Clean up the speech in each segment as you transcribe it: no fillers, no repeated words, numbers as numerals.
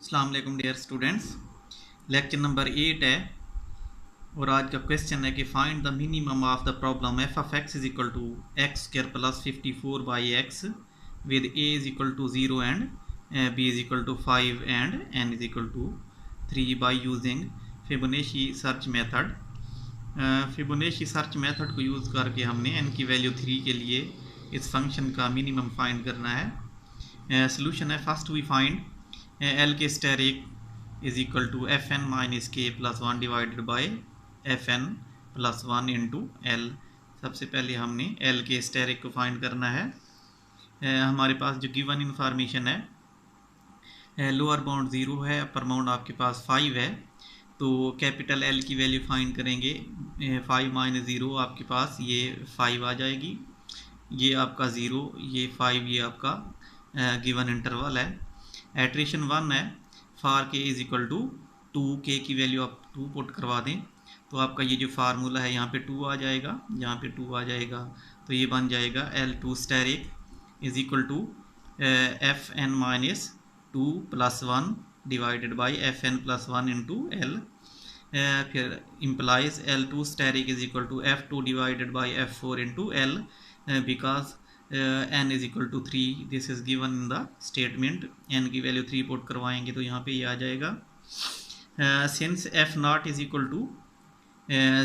अस्सलाम वालेकुम dear students. Lecture number 8 है और आज का क्वेश्चन है कि find the minimum of the problem F of X is equal to X square plus 54 by X with A is equal to 0 and B is equal to 5 and N is equal to 3 by using Fibonacci search method. Fibonacci search method को use करके हमने N की value 3 के लिए इस function का minimum find करना है। सोल्यूशन है, first we find L K asterisk is equal to F N minus K plus 1 divided by F N plus 1 into L. सबसे पहले हमने एल के स्टेरिक को फाइंड करना है। हमारे पास जो गिवन इंफॉर्मेशन है, लोअर बाउंड 0 है, अपर बाउंड आपके पास 5 है, तो कैपिटल एल की वैल्यू फाइंड करेंगे। 5 माइनस 0 आपके पास ये 5 आ जाएगी, ये आपका 0, ये 5, ये आपका गिवन इंटरवल है। एट्रेशन 1 है, फार के इज इक्वल टू 2, के की वैल्यू आप 2 पुट करवा दें तो आपका ये जो फार्मूला है यहाँ पे 2 आ जाएगा, यहाँ पे 2 आ जाएगा, तो ये बन जाएगा L2 asterisk is equal to F N minus 2 plus 1 divided by F N plus 1 into L. फिर implies L2 asterisk is equal to F2 divided by F4 into L because n is equal to 3, this is given in the statement. n की value 3 put करवाएंगे तो यहाँ पे ये आ जाएगा। Since F not is equal to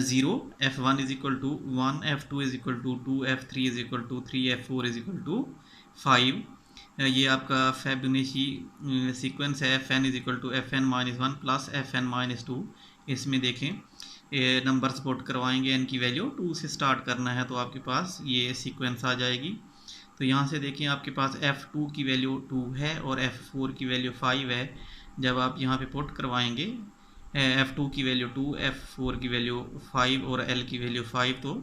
0, f1 is equal to 1, f2 is equal to 2, f3 is equal to 3, f4 is equal to 5। ये आपका फिबोनाची सीक्वेंस है। fn is equal to fn minus 1 plus fn minus 2। इसमें देखें numbers put करवाएंगे, n की value 2 से start करना है तो आपके पास ये सीक्वेंस आ जाएगी। तो यहाँ से देखिए आपके पास f2 की वैल्यू 2 है और f4 की वैल्यू 5 है। जब आप यहाँ पे पुट करवाएंगे f2 की वैल्यू 2, f4 की वैल्यू 5 और l की वैल्यू 5, तो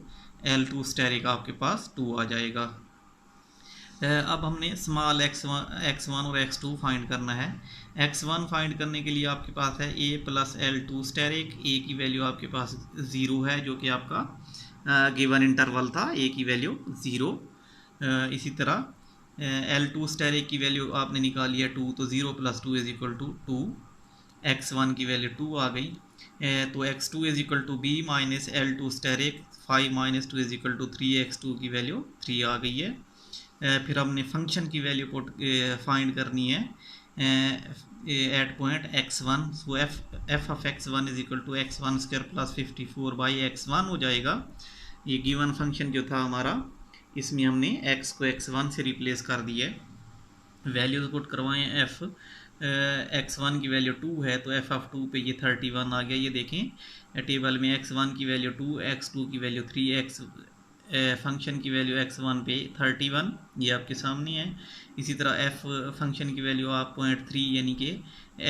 L2 स्टेरिक आपके पास 2 आ जाएगा। अब हमने स्मॉल x1 और x2 फाइंड करना है। x1 फाइंड करने के लिए आपके पास है a plus L2 asterisk. a की वैल्यू आपके पास 0 है जो कि आपका गिवन इंटरवल था, a की वैल्यू 0। इसी तरह L2 स्टेरिक की वैल्यू आपने निकाली है 2, तो 0 plus 2 is equal to 2। x1 की वैल्यू 2 आ गई, तो x2 is equal to b minus L2 asterisk. 5 minus 2 is equal to 3, x2 की वैल्यू 3 आ गई है। फिर हमने फंक्शन की वैल्यू पुट फाइंड करनी है at point x1। So f of x1 is equal to x1 square plus 54 by x1 हो जाएगा। ये गिवन फंक्शन जो था हमारा, इसमें हमने x को x1 से रिप्लेस कर दिया है। वैल्यूज पुट करवाएं, f x1 की वैल्यू 2 है तो f ऑफ 2 पे ये 31 आ गया। ये देखें टेबल में x1 की वैल्यू 2, x2 की वैल्यू 3, फंक्शन की वैल्यू x1 पे 31, ये आपके सामने है। इसी तरह f फंक्शन की वैल्यू आप 0.3 यानी कि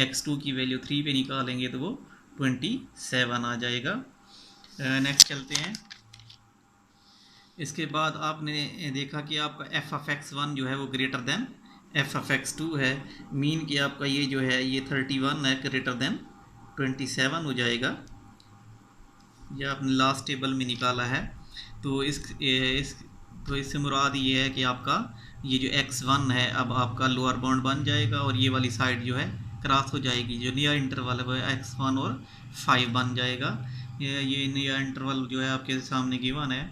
x2 की वैल्यू 3 पे निकालेंगे तो वो 27 आ जाएगा। नेक्स्ट चलते हैं। इसके बाद आपने देखा कि आपका f ऑफ x1 जो है वो greater than f of x2 है। मीन कि आपका ये जो है ये 31 है, ग्रेटर देन 27 हो जाएगा। ये आपने लास्ट टेबल में निकाला है। तो इससे मुराद ये है कि आपका ये जो x1 है अब आपका लोअर बाउंड बन जाएगा और ये वाली साइड जो है क्रॉस हो जाएगी, जो नियर इंटरवल है वो x1 और 5 बन जाएगा। ये नियर इंटरवल जो है आपके सामने गिवन है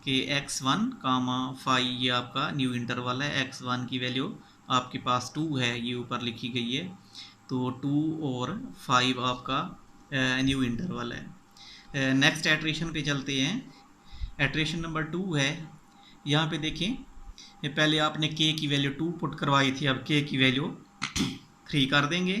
कि x1, 5 ये आपका न्यू इंटरवल है। x1 की वैल्यू आपके पास 2 है, ये ऊपर लिखी गई है, तो 2 और 5 आपका न्यू इंटरवल है। नेक्स्ट एट्रेशन पे चलते हैं। एट्रेशन नंबर 2 है। यहाँ पे देखें पहले आपने k की वैल्यू 2 पुट करवाई थी, अब k की वैल्यू 3 कर देंगे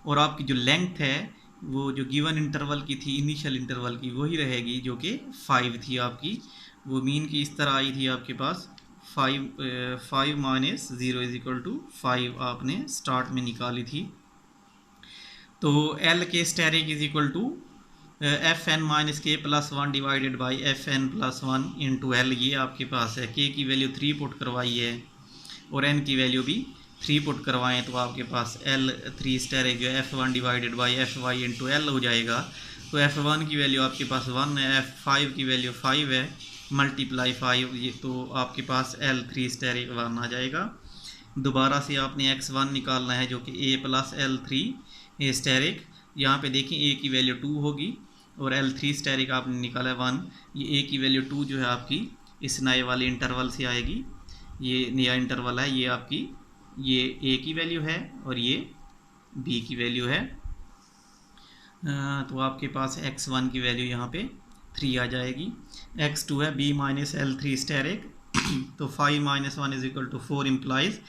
और आपकी जो लेंथ है वो जो गिवन इंटरवल की थी, इनिशियल इंटरवल की, वही रहेगी जो कि 5 थी आपकी। वो मीन की इस तरह आई थी आपके पास 5 माइनस 0 इज इक्वल टू 5 आपने स्टार्ट में निकाली थी। तो L K asterisk is equal to F N minus K plus 1 divided by F N plus 1 into L, ये आपके पास है। के की वैल्यू 3 पुट करवाई है और एन की वैल्यू भी 3 पुट करवाएं तो आपके पास L3 स्टेरिक जो है F1 divided by F Y into L हो जाएगा। तो F1 की वैल्यू आपके पास 1 है, F5 की वैल्यू 5 है, मल्टीप्लाई 5, ये तो आपके पास L3 स्टेरिक 1 आ जाएगा। दोबारा से आपने x1 निकालना है जो कि a प्लस L3 स्टेरिक। यहाँ पे देखें a की वैल्यू 2 होगी और L3 स्टेरिक आपने निकाला है 1। ये a की वैल्यू 2 जो है आपकी इस नए वाले इंटरवल से आएगी। ये नया इंटरवल है, ये आपकी ये a की वैल्यू है और ये b की वैल्यू है। तो आपके पास x1 की वैल्यू यहाँ पे 3 आ जाएगी। x2 है b माइनस L3 स्टेरिक तो 5 minus 1 is equal to 4 implies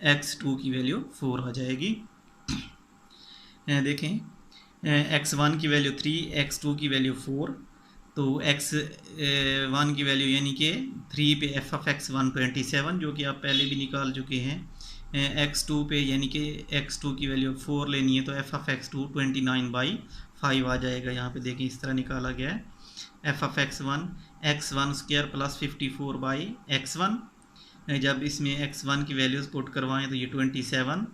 x2 की वैल्यू 4 आ जाएगी। देखें x1 की वैल्यू 3, x2 की वैल्यू 4, तो x1 की वैल्यू यानी कि 3 पे f ऑफ x1 27 जो कि आप पहले भी निकाल चुके हैं। x2 पे यानी कि x2 की वैल्यू 4 लेनी है तो f ऑफ x2 29/5 आ जाएगा। यहाँ पे देखें इस तरह निकाला गया है f of x1 square plus 54/x1। जब इसमें x1 की वैल्यूज़ पुट करवाएं तो ये 27।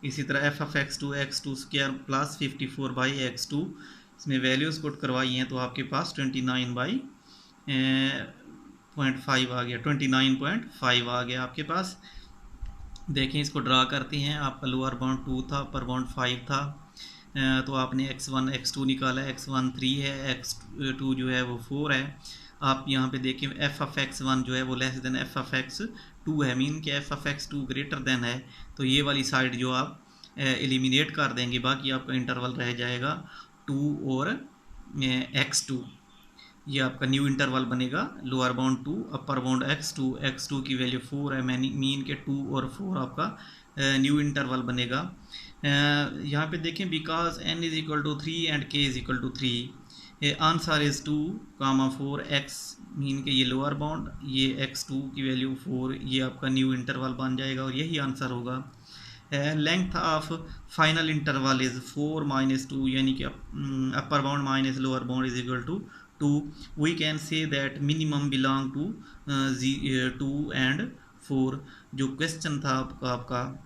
इसी तरह f of x2 square plus 54/x2 इसमें वैल्यूज़ पुट करवाई हैं तो आपके पास 29/5 आ गया, 29.5 आ गया आपके पास। देखें इसको ड्रा करते हैं। आपका लोअर बाउंड 2 था, अपर बाउंड 5 था। तो आपने x1 x2 निकाला, x1 3 है, x2 जो है वो 4 है। आप यहाँ पे देखें f ऑफ x1 जो है वो less than f of x2 है, मीन कि f of x2 greater than है। तो ये वाली साइड जो आप एलिमिनेट कर देंगे, बाकी आपका इंटरवल रह जाएगा 2 और x2। ये आपका न्यू इंटरवल बनेगा। Lower bound 2, upper bound x2 की वैल्यू 4 है, मीन के 2 और 4 आपका न्यू इंटरवल बनेगा। यहाँ पे देखें because n is equal to 3 एंड k is equal to 3, answer is 2,4 x, mean के ये लोअर बाउंड, ये x2 की वैल्यू 4, ये आपका न्यू इंटरवल बन जाएगा और यही आंसर होगा। Length of final interval is 4 minus 2, यानी कि upper bound minus lower bound is equal to 2। We can say that minimum belong to 2 and 4। जो क्वेश्चन था आपका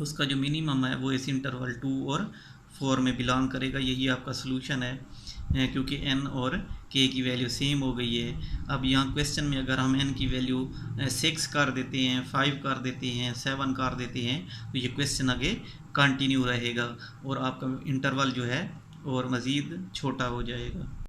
उसका जो मिनिमम है वो इस इंटरवल 2 और 4 में बिलोंग करेगा। यही आपका सोल्यूशन है क्योंकि n और k की वैल्यू सेम हो गई है। अब यहाँ क्वेश्चन में अगर हम n की वैल्यू 6 कर देते हैं, 5 कर देते हैं, 7 कर देते हैं तो ये क्वेश्चन आगे कंटिन्यू रहेगा और आपका इंटरवल जो है और मज़ीद छोटा हो जाएगा।